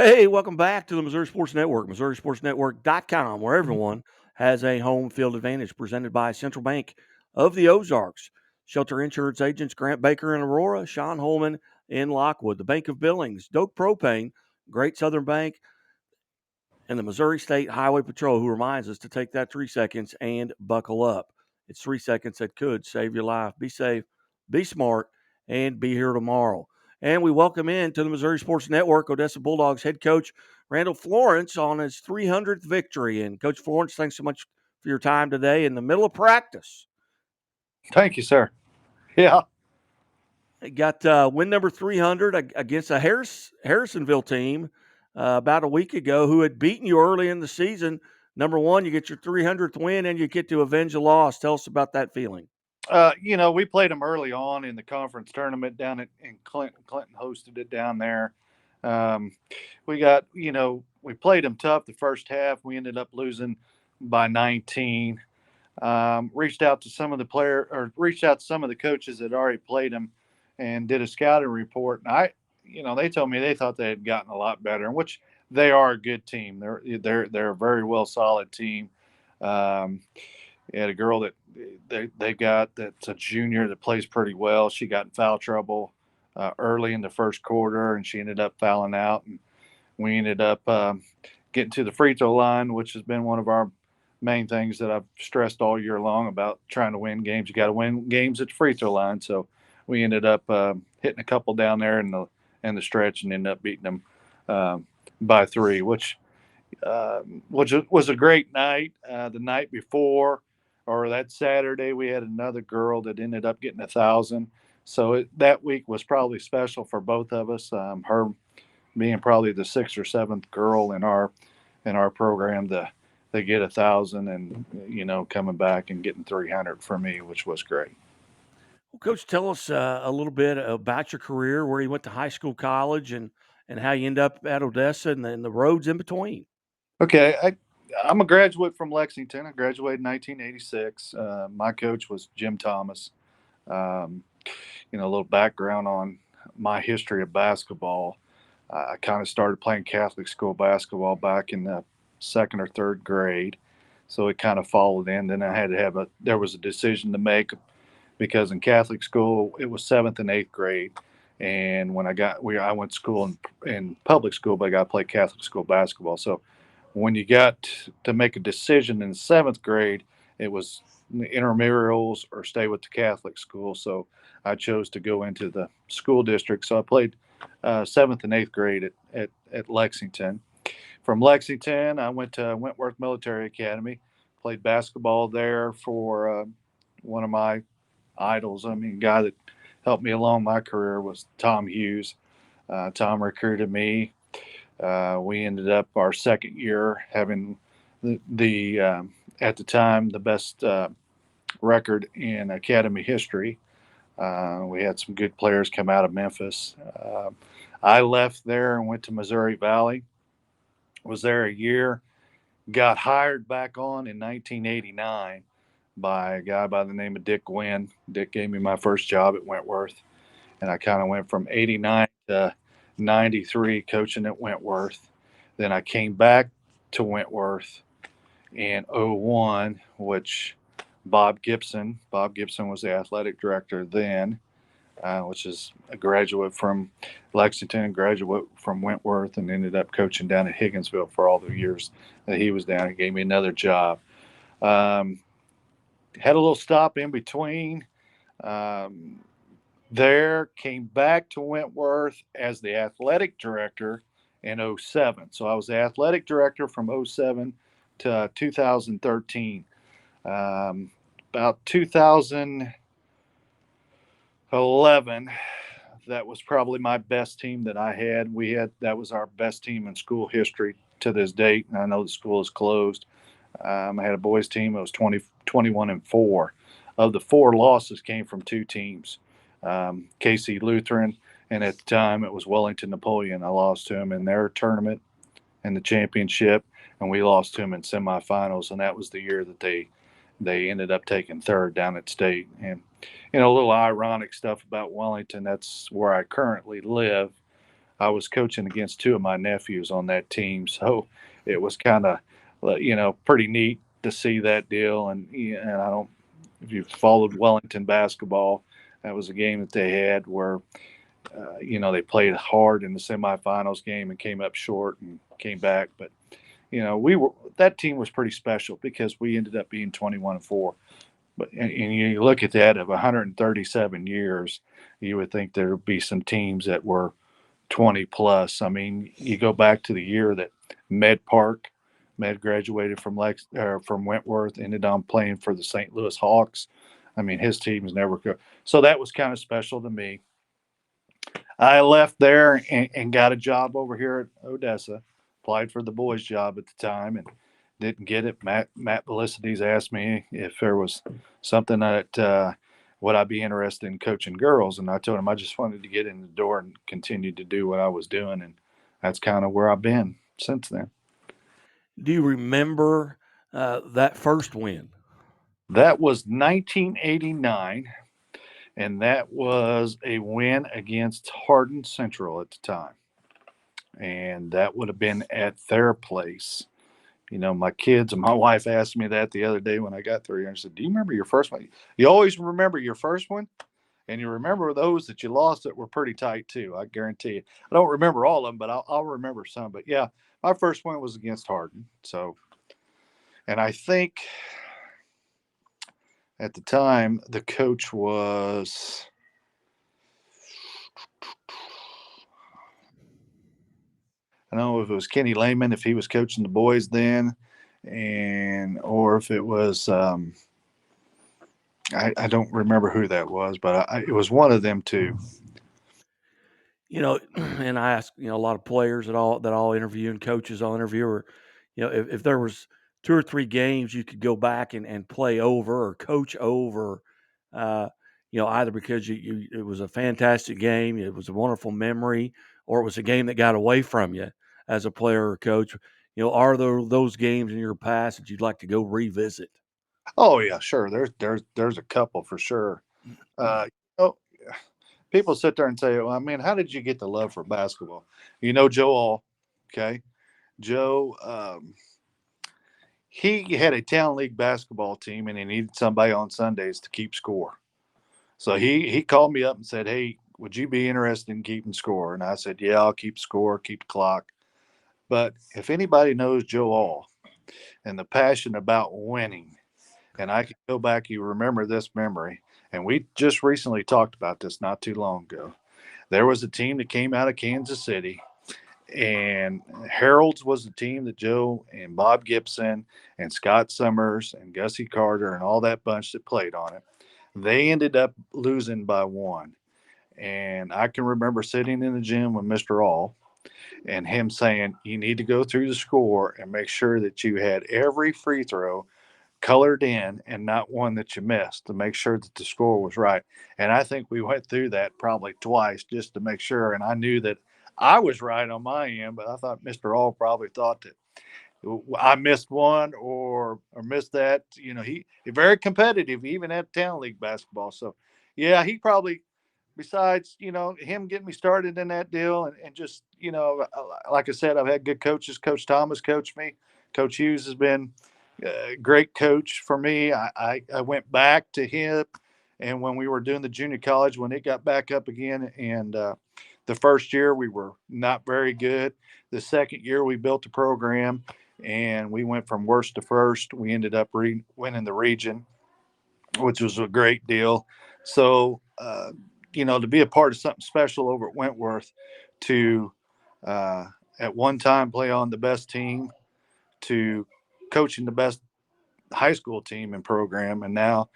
Hey, welcome back to the Missouri Sports Network, MissouriSportsNetwork.com, where everyone has a home field advantage, presented by Central Bank of the Ozarks. Shelter Insurance agents Grant Baker in Aurora, Sean Holman in Lockwood, the Bank of Billings, Doak Propane, Great Southern Bank, and the Missouri State Highway Patrol, who reminds us to take that 3 seconds and buckle up. It's 3 seconds that could save your life. Be safe, be smart, and be here tomorrow. And we welcome in to the Missouri Sports Network Odessa Bulldogs head coach Randall Florence on his 300th victory. And Coach Florence, thanks so much for your time today in the middle of practice. Thank you, sir. Yeah. Got win number 300 against a Harrisonville team about a week ago who had beaten you early in the season. Number one, you get your 300th win and you get to avenge a loss. Tell us about that feeling. We played them early on in the conference tournament down in Clinton. Clinton hosted it down there. Um, we played them tough the first half. We ended up losing by 19. Reached out to some of the coaches that already played them and did a scouting report. And they told me they thought they had gotten a lot better, which they are a good team. They're a very well solid team. Um, We had a girl that they got that's a junior that plays pretty well. She got in foul trouble early in the first quarter, and she ended up fouling out. And we ended up getting to the free throw line, which has been one of our main things that I've stressed all year long about trying to win games. You got to win games at the free throw line. So we ended up hitting a couple down there in the stretch and ended up beating them by three, which was a great night. The night before, or that Saturday, we had another girl that ended up getting 1,000. So that week was probably special for both of us. Her being probably the sixth or seventh girl in our program to get 1,000, and coming back and getting 300 for me, which was great. Well, Coach, tell us a little bit about your career, where you went to high school, college, and how you end up at Odessa and the roads in between. Okay, I'm a graduate from Lexington. I graduated in 1986. My coach was Jim Thomas. Um, a little background on my history of basketball. I kind of started playing Catholic school basketball back in the second or third grade, so it kind of followed in. Then I had to there was a decision to make because in Catholic school it was seventh and eighth grade, and I went to school in public school, but I got to play Catholic school basketball. So when you got to make a decision in seventh grade, it was intramurals or stay with the Catholic school. So I chose to go into the school district. So I played seventh and eighth grade at Lexington. From Lexington, I went to Wentworth Military Academy, played basketball there for one of my idols. I mean, guy that helped me along my career was Tom Hughes. Tom recruited me. We ended up our second year having the at the time the best record in academy history. We had some good players come out of Memphis. I left there and went to Missouri Valley. Was there a year. Got hired back on in 1989 by a guy by the name of Dick Gwynn. Dick gave me my first job at Wentworth, and I kind of went from 89 to 93 coaching at Wentworth. Then I came back to Wentworth in '01, which Bob Gibson was the athletic director then, which is a graduate from Lexington, graduate from Wentworth, and ended up coaching down at Higginsville for all the years that he was down. He gave me another job. Um, Had a little stop in between. Um, came back to Wentworth as the athletic director in '07. So I was the athletic director from '07 to 2013. About 2011, that was probably my best team that I had. That was our best team in school history to this date. And I know the school is closed. I had a boys team. It was 21-4. Of the four losses came from two teams, KC Lutheran, and at the time it was Wellington Napoleon. I lost to them in their tournament in the championship, and we lost to them in semifinals. And that was the year that they ended up taking third down at state. And a little ironic stuff about Wellington. That's where I currently live. I was coaching against two of my nephews on that team, so it was kind of, pretty neat to see that deal. And I don't, if you followed Wellington basketball, that was a game that they had where, they played hard in the semifinals game and came up short and came back. But we were that team was pretty special because we ended up being 21-4. But and you look at that of 137 years, you would think there would be some teams that were 20 plus. I mean, you go back to the year that Med graduated from from Wentworth, ended on playing for the St. Louis Hawks. I mean, his team's never go. So that was kind of special to me. I left there and got a job over here at Odessa. Applied for the boys' job at the time and didn't get it. Matt Belicities asked me if there was something that would I be interested in coaching girls, and I told him I just wanted to get in the door and continue to do what I was doing, and that's kind of where I've been since then. Do you remember that first win? That was 1989, and that was a win against Hardin Central at the time, and that would have been at their place. My kids and my wife asked me that the other day when I got there. And I said, "Do you remember your first one? You always remember your first one, and you remember those that you lost that were pretty tight too. I guarantee you. I don't remember all of them, but I'll remember some. But yeah, my first one was against Hardin. So, and I think at the time the coach was. I don't know if it was Kenny Lehman, if he was coaching the boys then, or if it was I don't remember who that was, but it was one of them too. And I ask, a lot of players that I'll interview and coaches I'll interview, or, if there was two or three games you could go back and play over or coach over, uh, either because it was a fantastic game, it was a wonderful memory, or it was a game that got away from you as a player or coach. Are there those games in your past that you'd like to go revisit? Oh yeah, sure. There's a couple for sure. Uh, you know, People sit there and say, "Well, I mean, how did you get the love for basketball?" Joe All, okay? Joe, he had a town league basketball team, and he needed somebody on Sundays to keep score. So he called me up and said, "Hey, would you be interested in keeping score?" And I said, "Yeah, I'll keep score, keep the clock." But if anybody knows Joe All and the passion about winning, and I can go back, you remember this memory, and we just recently talked about this not too long ago. There was a team that came out of Kansas City, and Harold's was the team that Joe and Bob Gibson and Scott Summers and Gussie Carter and all that bunch that played on it. They ended up losing by one. And I can remember sitting in the gym with Mr. All and him saying, "You need to go through the score and make sure that you had every free throw colored in and not one that you missed to make sure that the score was right." And I think we went through that probably twice just to make sure. And I knew that I was right on my end, but I thought Mr. All probably thought that I missed one or missed that. He's very competitive, even at town league basketball. So yeah, he probably, besides him getting me started in that deal, and just like I said, I've had good coaches. Coach Thomas coached me. Coach Hughes has been a great coach for me. I went back to him, and when we were doing the junior college, when it got back up again, and the first year we were not very good. The second year we built a program, and we went from worst to first. We ended up winning the region, which was a great deal. So, to be a part of something special over at Wentworth, to at one time play on the best team, to coaching the best high school team and program, and now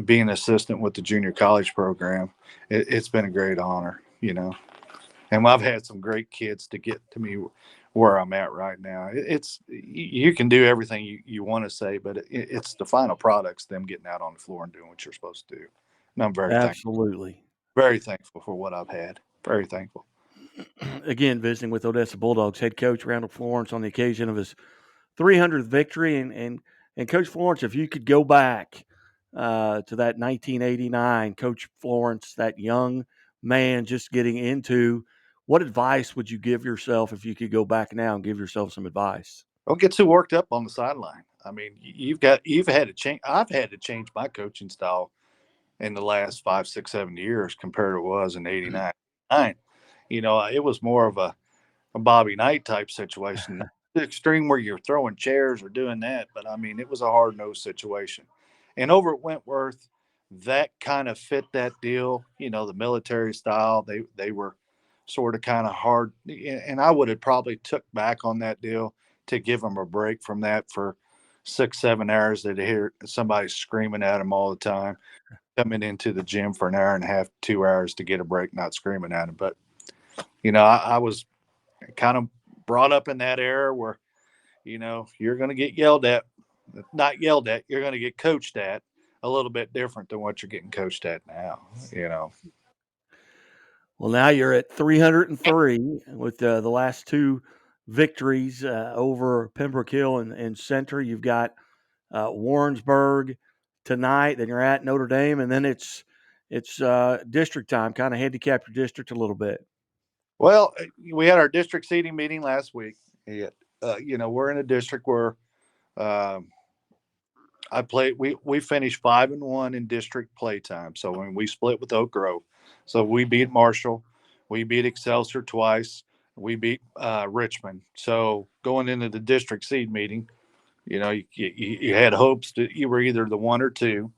being an assistant with the junior college program, it's been a great honor. And I've had some great kids to get to me where I'm at right now. It's you can do everything you want to say, but it's the final products, them getting out on the floor and doing what you're supposed to do. And I'm Absolutely. very thankful for what I've had. Very thankful. Again, visiting with Odessa Bulldogs head coach Randall Florence on the occasion of his 300th victory, and Coach Florence, if you could go back to that 1989, Coach Florence, that young man just getting into What advice would you give yourself if you could go back now and give yourself some advice? Don't get too worked up on the sideline. I mean, you've had to change. I've had to change my coaching style in the last 5, 6, 7 years compared to what it was in '89. It was more of a Bobby Knight type situation. Not the extreme where you're throwing chairs or doing that, but I mean, it was a hard nosed situation. And over at Wentworth, that kind of fit that deal. The military style. They were sort of kind of hard, and I would have probably took back on that deal to give them a break from that for 6, 7 hours. They'd hear somebody screaming at them all the time. Coming into the gym for an hour and a half, 2 hours to get a break, not screaming at them. But I was kind of brought up in that era where you're going to get yelled at, not yelled at, you're going to get coached at a little bit different than what you're getting coached at now. Well, now you're at 303 with the last two victories over Pembroke Hill and Center. You've got Warrensburg tonight, then you're at Notre Dame, and then it's district time. Kind of handicap your district a little bit. Well, we had our district seating meeting last week. We're in a district where I played. We finished 5-1 in district play time. So when we split with Oak Grove, so we beat Marshall, we beat Excelsior twice, we beat Richmond. So going into the district seed meeting, you had hopes that you were either the one or two.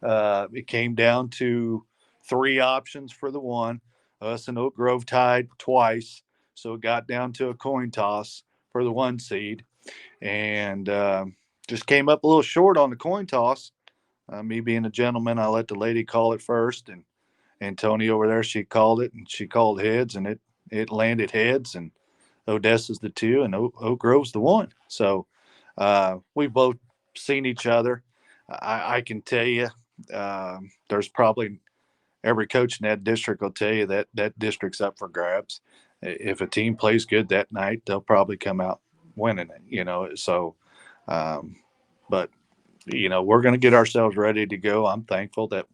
It came down to three options for the one. Us and Oak Grove tied twice, so it got down to a coin toss for the one seed, and just came up a little short on the coin toss. Me being a gentleman, I let the lady call it first, and Tony over there, she called it, and she called heads, and it landed heads, and Odessa's the two, and Oak Grove's the one. So we've both seen each other. I can tell you, there's probably every coach in that district will tell you that district's up for grabs. If a team plays good that night, they'll probably come out winning it. So, but we're going to get ourselves ready to go. I'm thankful that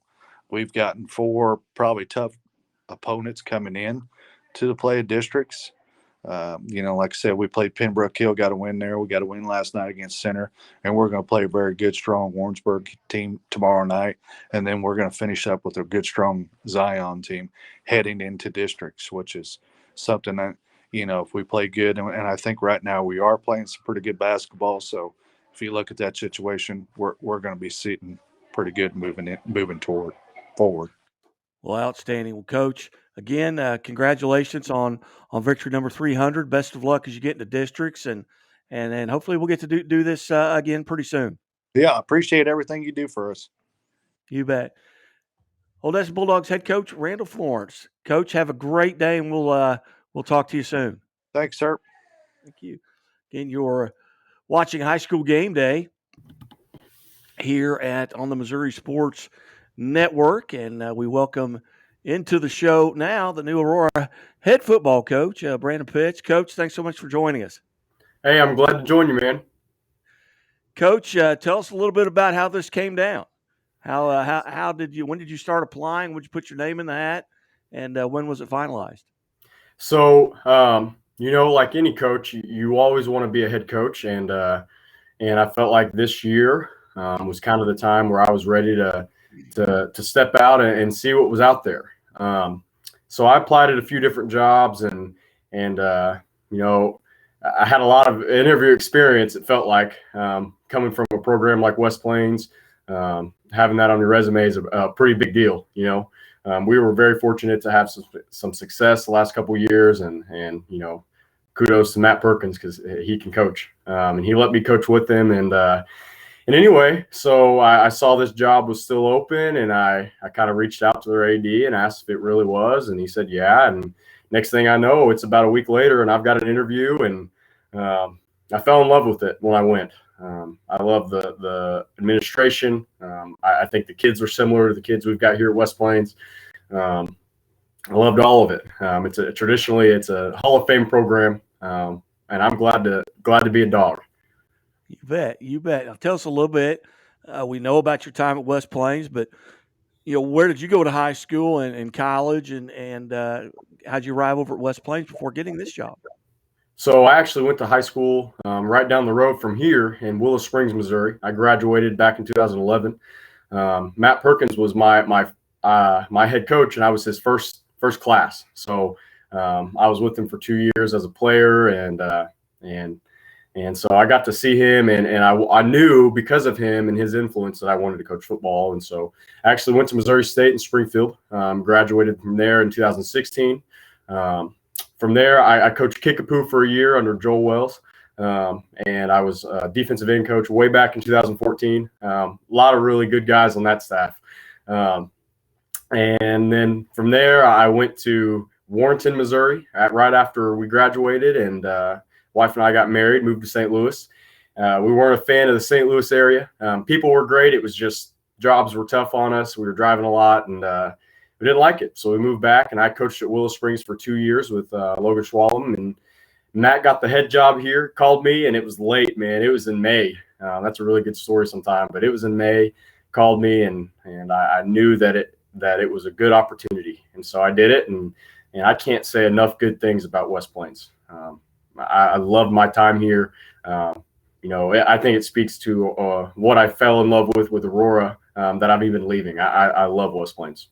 we've gotten 4 probably tough opponents coming in to the play of districts. Like I said, we played Pembroke Hill, got a win there. We got a win last night against Center, and we're going to play a very good, strong Warrensburg team tomorrow night. And then we're going to finish up with a good, strong Zion team heading into districts, which is something that, if we play good, and I think right now we are playing some pretty good basketball. So if you look at that situation, we're going to be sitting pretty good moving forward. Well, outstanding. Well, Coach, again, congratulations on victory number 300. Best of luck as you get into districts, and hopefully we'll get to do this again pretty soon. Yeah, I appreciate everything you do for us. You bet. Odessa Bulldogs head coach Randall Florence. Coach, have a great day, and we'll talk to you soon. Thanks, sir. Thank you. Again, you're watching High School Game Day here on the Missouri Sports Network, and we welcome into the show now the new Aurora head football coach, Brandon Pitts. Coach, thanks so much for joining us. Hey, I'm glad to join you, man. Coach, tell us a little bit about how this came down. When did you start applying? Would you put your name in the hat, and when was it finalized? So, like any coach, you always want to be a head coach, and I felt like this year was kind of the time where I was ready to step out and see what was out there. So I applied at a few different jobs, and I had a lot of interview experience. It felt like coming from a program like West Plains, having that on your resume is a pretty big deal. We were very fortunate to have some success the last couple of years, and kudos to Matt Perkins because he can coach, and he let me coach with him. And anyway, so I saw this job was still open, and I kind of reached out to their AD and asked if it really was, and he said yeah. And next thing I know, it's about a week later, and I've got an interview, and I fell in love with it when I went. I love the administration. I think the kids are similar to the kids we've got here at West Plains. I loved all of it. Traditionally it's a Hall of Fame program, and I'm glad to be a dog. You bet. Now, tell us a little bit. We know about your time at West Plains, but where did you go to high school and college, and how'd you arrive over at West Plains before getting this job? So I actually went to high school right down the road from here in Willow Springs, Missouri. I graduated back in 2011. Matt Perkins was my head coach, and I was his first class. So I was with him for 2 years as a player, and so I got to see him, and I knew because of him and his influence that I wanted to coach football. And so I actually went to Missouri State in Springfield, graduated from there in 2016. From there, I coached Kickapoo for a year under Joel Wells, and I was a defensive end coach way back in 2014. A lot of really good guys on that staff. And then from there, I went to Warrenton, Missouri, right after we graduated, and wife and I got married, moved to St. Louis. We weren't a fan of the St. Louis area. People were great. It was just jobs were tough on us. We were driving a lot, and we didn't like it. So we moved back, and I coached at Willow Springs for 2 years with Logan Schwalm. And Matt got the head job here, called me, and it was late, man. It was in May. That's a really good story sometime, but it was in May. Called me, and I knew that it was a good opportunity, and so I did it. And I can't say enough good things about West Plains. I love my time here. I think it speaks to what I fell in love with Aurora, that I'm even leaving. I love West Plains.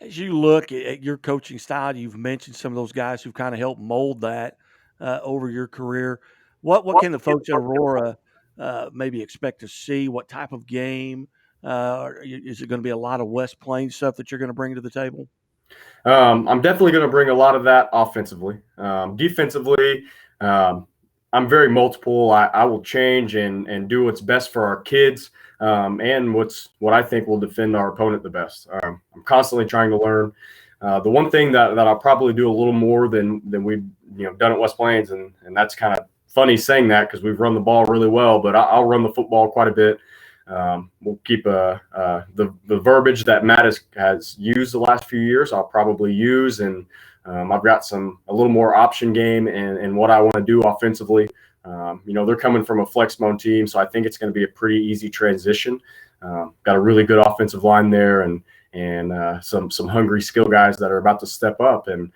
As you look at your coaching style, you've mentioned some of those guys who've kind of helped mold that over your career. What can the folks at Aurora maybe expect to see? What type of game? Is it going to be a lot of West Plains stuff that you're going to bring to the table? I'm definitely going to bring a lot of that offensively. Defensively, I'm very multiple. I will change and do what's best for our kids, and what I think will defend our opponent the best. I'm constantly trying to learn. The one thing that I'll probably do a little more than we've done at West Plains, and that's kind of funny saying that because we've run the ball really well, but I'll run the football quite a bit. We'll keep the verbiage that Matt has used the last few years. I'll probably use, and I've got a little more option game and what I want to do offensively. They're coming from a flex mode team, so I think it's going to be a pretty easy transition. Got a really good offensive line there, and some hungry skill guys that are about to step up, and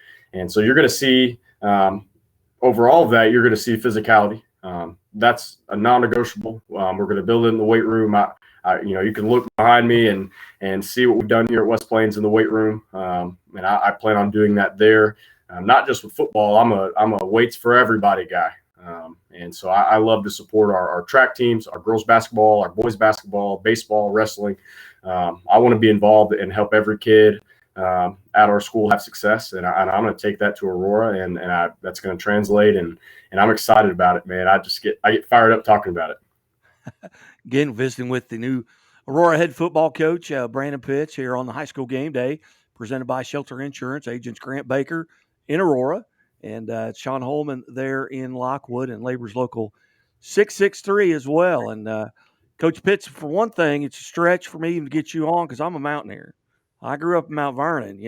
so you're going to see over all of that, you're going to see physicality. That's a non-negotiable. We're going to build it in the weight room. You can look behind me and see what we've done here at West Plains in the weight room, and I plan on doing that there. Not just with football. I'm a weights for everybody guy, and so I love to support our track teams, our girls basketball, our boys basketball, baseball, wrestling. I want to be involved and help every kid at our school have success, and I'm going to take that to Aurora, and that's going to translate, and I'm excited about it, man. I get fired up talking about it. Again, visiting with the new Aurora head football coach, Brandon Pitts, here on the High School Game Day, presented by Shelter Insurance, agents Grant Baker in Aurora, and Sean Holman there in Lockwood, and Labor's Local 663 as well. And Coach Pitts, for one thing, it's a stretch for me even to get you on because I'm a Mountaineer. I grew up in Mount Vernon,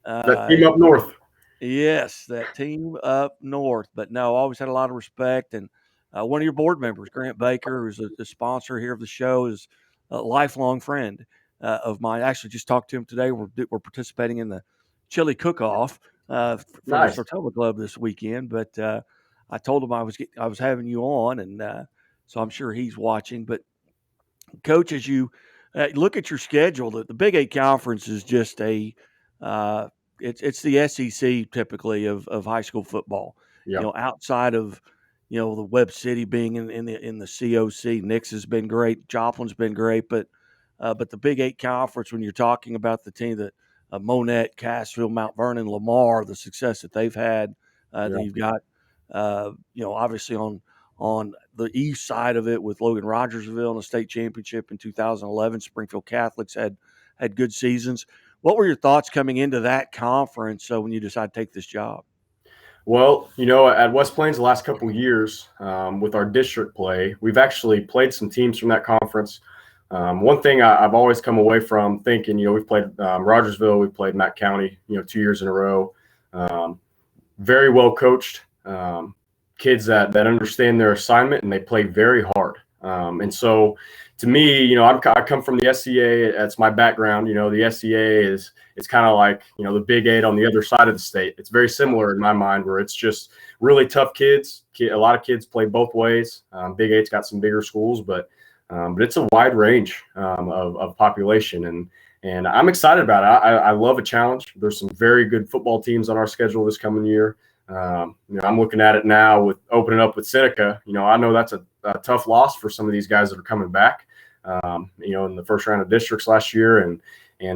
That team up north. Yes, that team up north. But no, I always had a lot of respect. And one of your board members, Grant Baker, who's the sponsor here of the show, is a lifelong friend of mine. I actually just talked to him today. We're participating in the chili cook-off for Nice. the Sartoga Club this weekend. But I told him I was having you on, and so I'm sure he's watching. But Coach, as you look at your schedule, the Big 8 Conference is just it's the SEC typically of high school football. Yep. Outside of the Webb City being in the COC, Nix has been great, Joplin's been great, but the Big 8 Conference, when you're talking about the team that Monette, Cassville, Mount Vernon, Lamar, the success that they've had, then you've got obviously on the east side of it with Logan Rogersville in the state championship in 2011. Springfield Catholics had good seasons. What were your thoughts coming into that conference when you decided to take this job? Well, at West Plains the last couple of years with our district play, we've actually played some teams from that conference. One thing I've always come away from thinking, we've played Rogersville, we've played Mack County, 2 years in a row. Very well coached. Kids that understand their assignment, and they play very hard. And so to me, you know, I come from the SCA. That's my background. You know, the SCA is it's kind of like, you know, the Big 8 on the other side of the state. It's very similar in my mind, where it's just really tough kids. A lot of kids play both ways. Big 8's got some bigger schools, but it's a wide range of population, and I'm excited about it. I love a challenge. There's some very good football teams on our schedule this coming year. You know, I'm looking at it now with opening up with Seneca. You know, I know that's a tough loss for some of these guys that are coming back. You know, in the first round of districts last year, and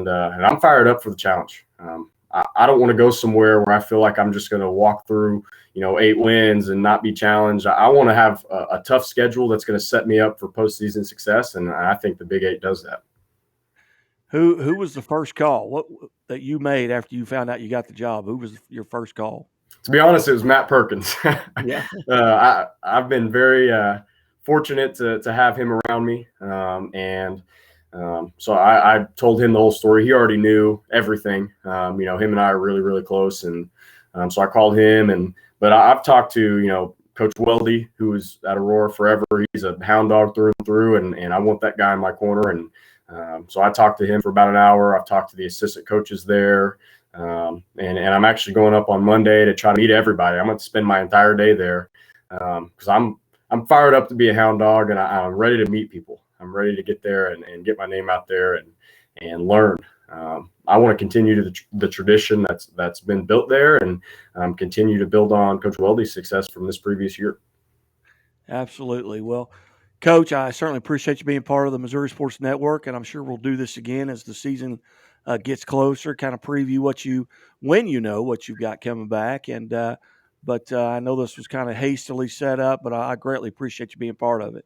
I'm fired up for the challenge. I don't want to go somewhere where I feel like I'm just going to walk through, you know, 8 wins and not be challenged. I want to have a tough schedule that's going to set me up for postseason success, and I think the Big 8 does that. Who was the first call that you made after you found out you got the job? Who was your first call? To be honest, it was Matt Perkins. Yeah. I've been very fortunate to have him around me, so I told him the whole story. He already knew everything. You know, him and I are really, really close, and so I called him. But I've talked to, you know, Coach Weldy, who was at Aurora forever. He's a hound dog through and through, and I want that guy in my corner. And so I talked to him for about an hour. I've talked to the assistant coaches there, and I'm actually going up on Monday to try to meet everybody. I'm going to spend my entire day there because I'm fired up to be a hound dog, and I'm ready to meet people. I'm ready to get there and get my name out there and learn. I want to continue to the tradition that's been built there, and continue to build on Coach Weldy's success from this previous year. Absolutely. Well, Coach, I certainly appreciate you being part of the Missouri Sports Network, and I'm sure we'll do this again as the season gets closer, kind of preview when you know what you've got coming back. And but I know this was kind of hastily set up, but I greatly appreciate you being part of it.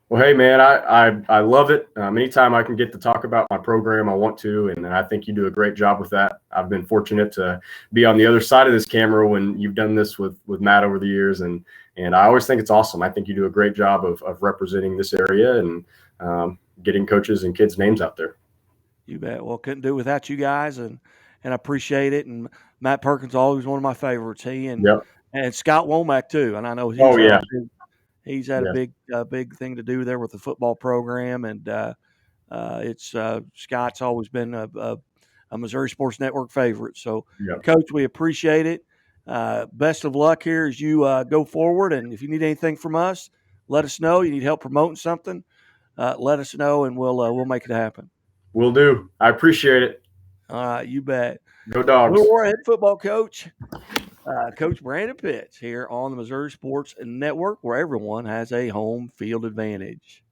Well, hey, man, I love it. Anytime I can get to talk about my program, I want to, and I think you do a great job with that. I've been fortunate to be on the other side of this camera when you've done this with Matt over the years, and I always think it's awesome. I think you do a great job of representing this area and getting coaches and kids' names out there. You bet. Well, couldn't do it without you guys, and I appreciate it. And Matt Perkins is always one of my favorites. He and Scott Womack too, and I know he's had a big thing to do there with the football program, and it's Scott's always been a Missouri Sports Network favorite. So, Coach, we appreciate it. Best of luck here as you go forward, and if you need anything from us, let us know. You need help promoting something, let us know, and we'll make it happen. Will do. I appreciate it. All right, you bet. Go Dogs. We're head football coach. Coach Brandon Pitts here on the Missouri Sports Network, where everyone has a home field advantage.